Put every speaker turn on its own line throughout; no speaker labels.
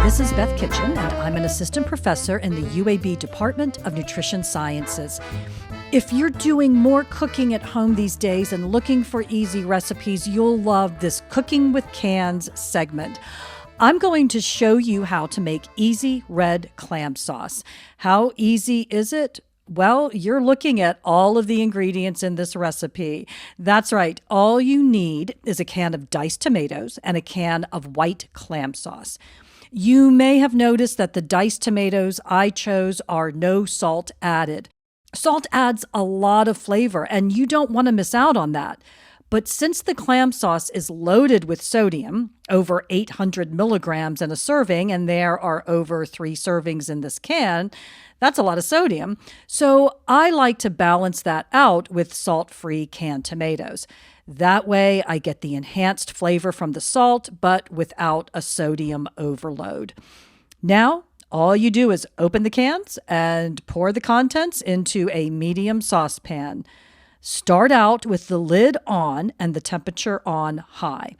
This is Beth Kitchen, and I'm an assistant professor in the UAB Department of Nutrition Sciences. If you're doing more cooking at home these days and looking for easy recipes, you'll love this Cooking with Cans segment. I'm going to show you how to make easy red clam sauce. How easy is it? Well, you're looking at all of the ingredients in this recipe. That's right. All you need is a can of diced tomatoes and a can of white clam sauce. You may have noticed that the diced tomatoes I chose are no salt added. Salt adds a lot of flavor, and you don't want to miss out on that. But since the clam sauce is loaded with sodium, over 800 milligrams in a serving, and there are over 3 servings in this can, that's a lot of sodium. So I like to balance that out with salt-free canned tomatoes. That way I get the enhanced flavor from the salt, but without a sodium overload. Now, all you do is open the cans and pour the contents into a medium saucepan. Start out with the lid on and the temperature on high.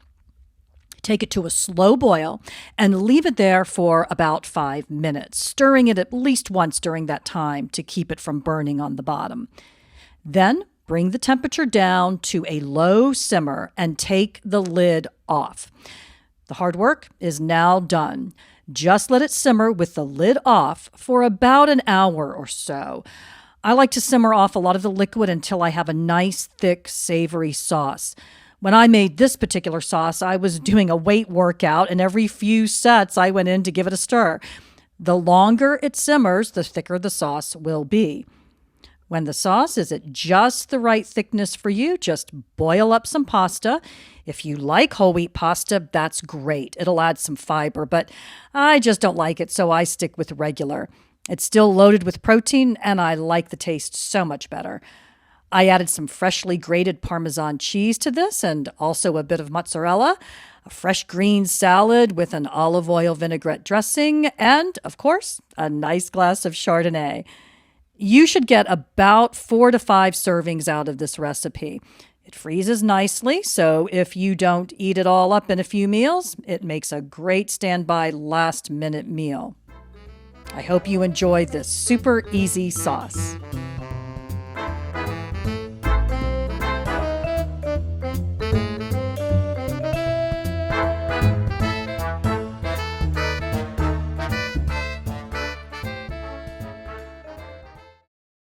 Take it to a slow boil and leave it there for about 5 minutes, stirring it at least once during that time to keep it from burning on the bottom. Then bring the temperature down to a low simmer and take the lid off. The hard work is now done. Just let it simmer with the lid off for about an hour or so. I like to simmer off a lot of the liquid until I have a nice, thick, savory sauce. When I made this particular sauce, I was doing a weight workout, and every few sets I went in to give it a stir. The longer it simmers, the thicker the sauce will be. When the sauce is at just the right thickness for you, just boil up some pasta. If you like whole wheat pasta, that's great. It'll add some fiber, but I just don't like it, so I stick with regular. It's still loaded with protein, and I like the taste so much better. I added some freshly grated Parmesan cheese to this and also a bit of mozzarella, a fresh green salad with an olive oil vinaigrette dressing, and, of course, a nice glass of Chardonnay. You should get about 4 to 5 servings out of this recipe. It freezes nicely, so if you don't eat it all up in a few meals, it makes a great standby last-minute meal. I hope you enjoy this super easy sauce.